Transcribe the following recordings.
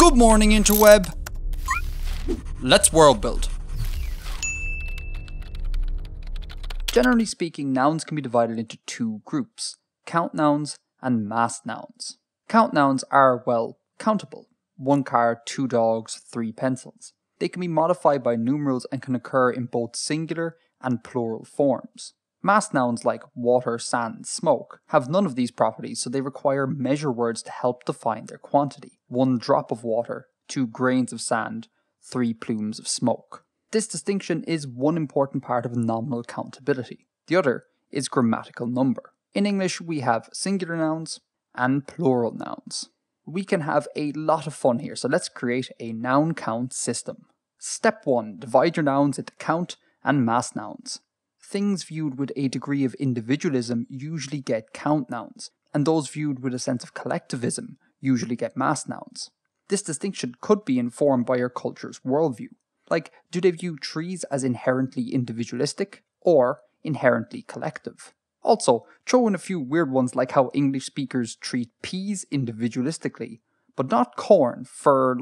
Good morning, interweb. Let's world build. Generally speaking, nouns can be divided into two groups, count nouns and mass nouns. Count nouns are, well, countable. 1 car, 2 dogs, 3 pencils. They can be modified by numerals and can occur in both singular and plural forms. Mass nouns like water, sand, smoke have none of these properties, so they require measure words to help define their quantity. 1 drop of water, 2 grains of sand, 3 plumes of smoke. This distinction is one important part of nominal countability. The other is grammatical number. In English, we have singular nouns and plural nouns. We can have a lot of fun here, so let's create a noun count system. Step 1. Divide your nouns into count and mass nouns. Things viewed with a degree of individualism usually get count nouns, and those viewed with a sense of collectivism usually get mass nouns. This distinction could be informed by your culture's worldview. Like, do they view trees as inherently individualistic or inherently collective? Also, throw in a few weird ones like how English speakers treat peas individualistically, but not corn for,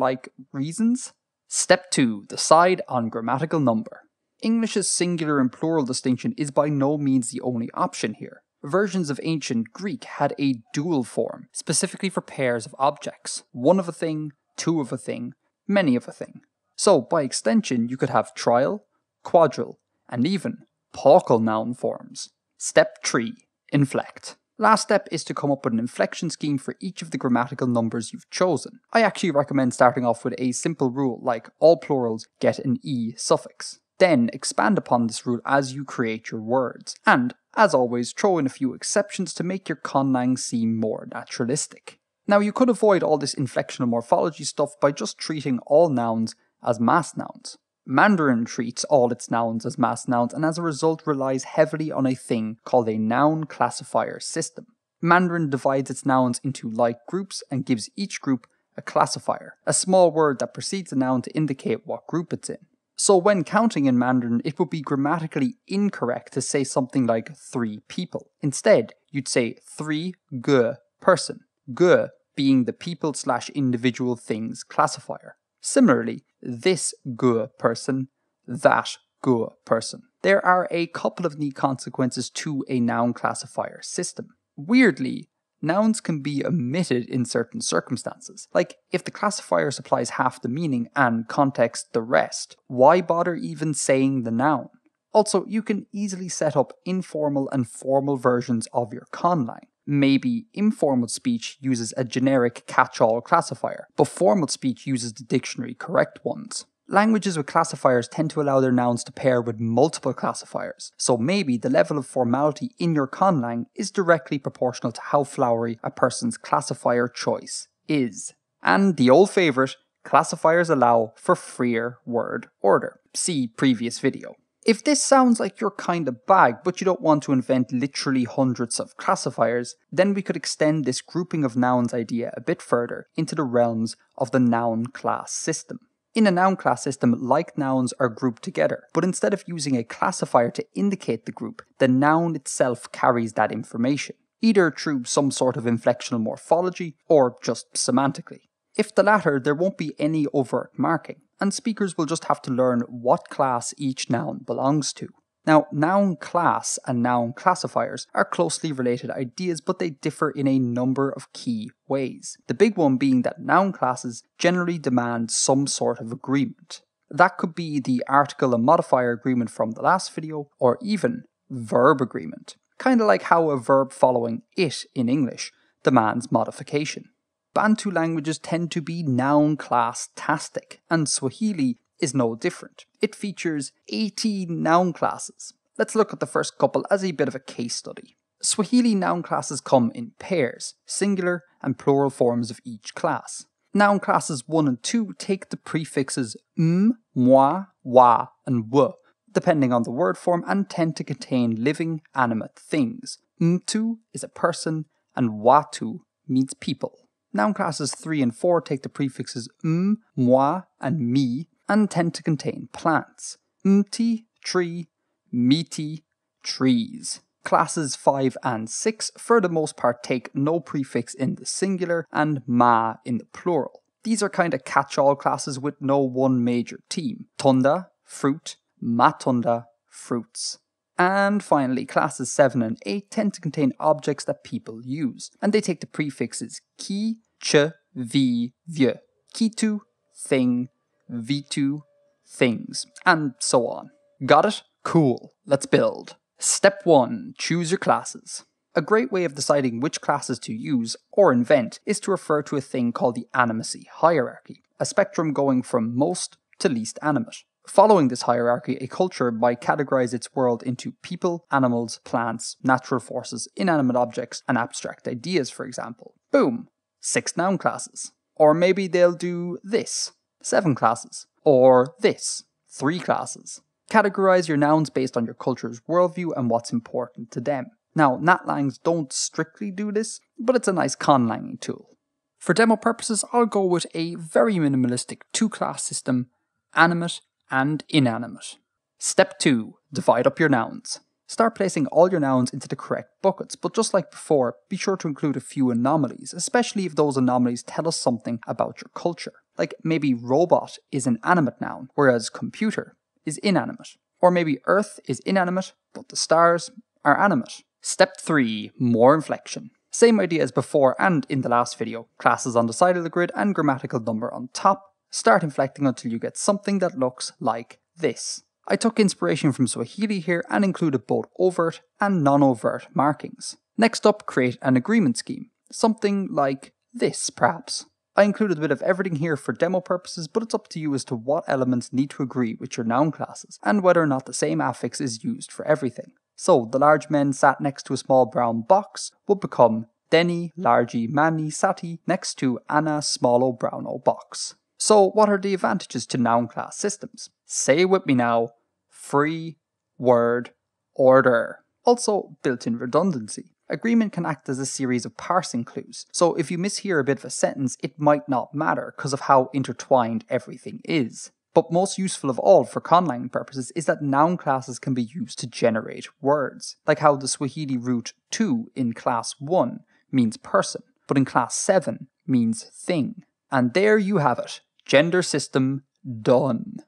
reasons? Step 2. Decide on grammatical number. English's singular and plural distinction is by no means the only option here. Versions of ancient Greek had a dual form, specifically for pairs of objects. 1 of a thing, 2 of a thing, many of a thing. So, by extension, you could have trial, quadrille, and even paucal noun forms. Step 3. Inflect. Last step is to come up with an inflection scheme for each of the grammatical numbers you've chosen. I actually recommend starting off with a simple rule like all plurals get an E suffix. Then expand upon this rule as you create your words, and, as always, throw in a few exceptions to make your conlang seem more naturalistic. Now, you could avoid all this inflectional morphology stuff by just treating all nouns as mass nouns. Mandarin treats all its nouns as mass nouns and as a result relies heavily on a thing called a noun classifier system. Mandarin divides its nouns into like groups and gives each group a classifier, a small word that precedes a noun to indicate what group it's in. So when counting in Mandarin, it would be grammatically incorrect to say something like 3 people. Instead, you'd say 3 ge person, ge being the people/individual things classifier. Similarly, this ge person, that ge person. There are a couple of neat consequences to a noun classifier system. Weirdly, nouns can be omitted in certain circumstances. Like, if the classifier supplies half the meaning and context the rest, why bother even saying the noun? Also, you can easily set up informal and formal versions of your conlang. Maybe informal speech uses a generic catch-all classifier, but formal speech uses the dictionary correct ones. Languages with classifiers tend to allow their nouns to pair with multiple classifiers, so maybe the level of formality in your conlang is directly proportional to how flowery a person's classifier choice is. And the old favourite, classifiers allow for freer word order. See previous video. If this sounds like your kind of bag, but you don't want to invent literally hundreds of classifiers, then we could extend this grouping of nouns idea a bit further into the realms of the noun class system. In a noun class system, like nouns are grouped together, but instead of using a classifier to indicate the group, the noun itself carries that information, either through some sort of inflectional morphology or just semantically. If the latter, there won't be any overt marking, and speakers will just have to learn what class each noun belongs to. Now, noun class and noun classifiers are closely related ideas, but they differ in a number of key ways. The big one being that noun classes generally demand some sort of agreement. That could be the article and modifier agreement from the last video, or even verb agreement. Kinda like how a verb following it in English demands modification. Bantu languages tend to be noun class-tastic, and Swahili is no different. It features 18 noun classes. Let's look at the first couple as a bit of a case study. Swahili noun classes come in pairs, singular and plural forms of each class. Noun classes 1 and 2 take the prefixes moi, wa, and w, depending on the word form, and tend to contain living, animate things. Mtu is a person, and watu means people. Noun classes 3 and 4 take the prefixes moi, and mi, and tend to contain plants. Mti, tree, miti, trees. Classes 5 and 6 for the most part take no prefix in the singular and ma in the plural. These are kind of catch-all classes with no one major theme. Tunda, fruit, matunda, fruits. And finally, classes 7 and 8 tend to contain objects that people use, and they take the prefixes ki, ch, vi, vy. Kitu, thing, vitu, things, and so on. Got it? Cool. Let's build. Step 1. Choose your classes. A great way of deciding which classes to use or invent is to refer to a thing called the ANIMACY hierarchy, a spectrum going from most to least animate. Following this hierarchy, a culture might categorize its world into people, animals, plants, natural forces, inanimate objects, and abstract ideas, for example. Boom! 6 noun classes. Or maybe they'll do this, 7 classes. Or this, 3 classes. Categorize your nouns based on your culture's worldview and what's important to them. Now, NatLangs don't strictly do this, but it's a nice conlanging tool. For demo purposes, I'll go with a very minimalistic 2-class system, animate and inanimate. Step 2. Divide up your nouns. Start placing all your nouns into the correct buckets, but just like before, be sure to include a few anomalies, especially if those anomalies tell us something about your culture. Like maybe robot is an animate noun, whereas computer is inanimate. Or maybe Earth is inanimate, but the stars are animate. Step 3. More inflection. Same idea as before and in the last video. Classes on the side of the grid and grammatical number on top. Start inflecting until you get something that looks like this. I took inspiration from Swahili here and included both overt and non-overt markings. Next up, create an agreement scheme. Something like this, perhaps. I included a bit of everything here for demo purposes, but it's up to you as to what elements need to agree with your noun classes, and whether or not the same affix is used for everything. So, the large men sat next to a small brown box would become Denny, largy, manny, sati next to Anna, smallo, browno box. So, what are the advantages to noun class systems? Say it with me now. Free, word, order. Also, built-in redundancy. Agreement can act as a series of parsing clues, so if you mishear a bit of a sentence, it might not matter because of how intertwined everything is. But most useful of all for conlanging purposes is that noun classes can be used to generate words, like how the Swahili root tu in class 1 means person, but in class 7 means thing. And there you have it. Gender system done.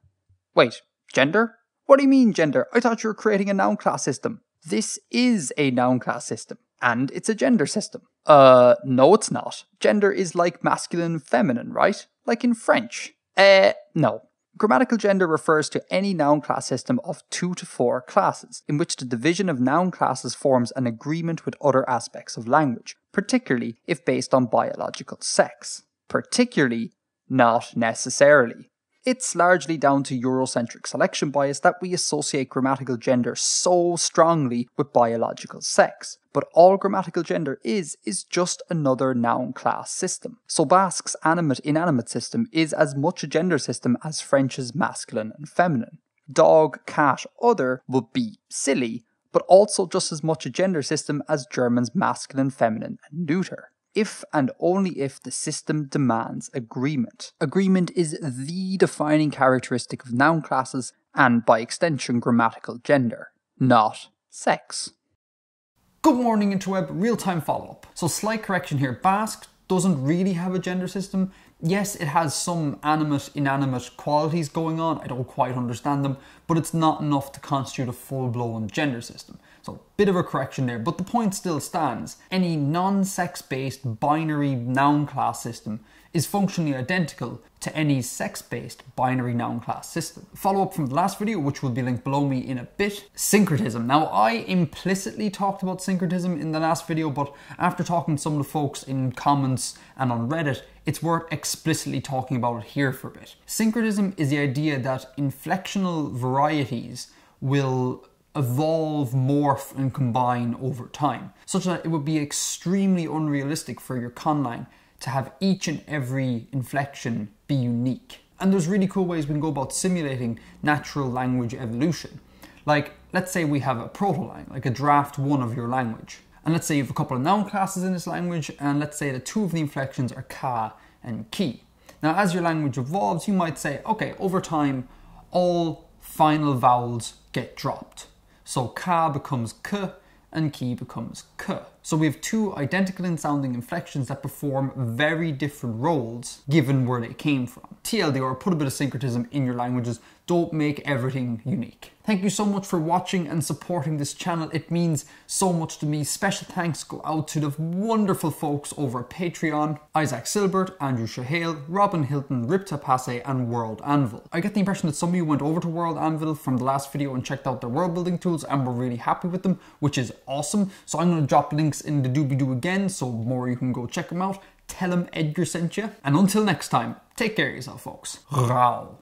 Wait, gender? What do you mean gender? I thought you were creating a noun class system. This is a noun class system, and it's a gender system. No it's not. Gender is like masculine and feminine, right? Like in French. No. Grammatical gender refers to any noun class system of 2 to 4 classes, in which the division of noun classes forms an agreement with other aspects of language, particularly if based on biological sex. Particularly, not necessarily. It's largely down to Eurocentric selection bias that we associate grammatical gender so strongly with biological sex. But all grammatical gender is just another noun class system. So Basque's animate-inanimate system is as much a gender system as French's masculine and feminine. Dog, cat, other would be silly, but also just as much a gender system as German's masculine, feminine, and neuter. If and only if the system demands agreement. Agreement is the defining characteristic of noun classes and, by extension, grammatical gender, not sex. Good morning, INTERWEB, real-time follow-up. So slight correction here, Basque doesn't really have a gender system. Yes, it has some animate, inanimate qualities going on, I don't quite understand them, but it's not enough to constitute a full-blown gender system. So, bit of a correction there, but the point still stands. Any non-sex-based binary noun class system is functionally identical to any sex-based binary noun class system. Follow up from the last video, which will be linked below me in a bit. Syncretism. Now, I implicitly talked about syncretism in the last video, but after talking to some of the folks in comments and on Reddit, it's worth explicitly talking about it here for a bit. Syncretism is the idea that inflectional varieties will evolve, morph, and combine over time, such that it would be extremely unrealistic for your conlang to have each and every inflection be unique. And there's really cool ways we can go about simulating natural language evolution. Like, let's say we have a proto-lang, like a draft 1 of your language. And let's say you have a couple of noun classes in this language, and let's say that 2 of the inflections are ka and ki. Now, as your language evolves, you might say, okay, over time, all final vowels get dropped. So ka becomes k and ki becomes k. So we have two identical in sounding inflections that perform very different roles given where they came from. TLDR, put a bit of syncretism in your languages. Don't make everything unique. Thank you so much for watching and supporting this channel. It means so much to me. Special thanks go out to the wonderful folks over at Patreon: Isaac Silbert, Andrew Shahale, Robin Hilton, Ripta Pasay, and World Anvil. I get the impression that some of you went over to World Anvil from the last video and checked out their world building tools and were really happy with them, which is awesome. So I'm going to drop links in the doobly-doo again so more you can go check them out. Tell them Edgar sent you. And until next time, take care of yourself, folks. Rao.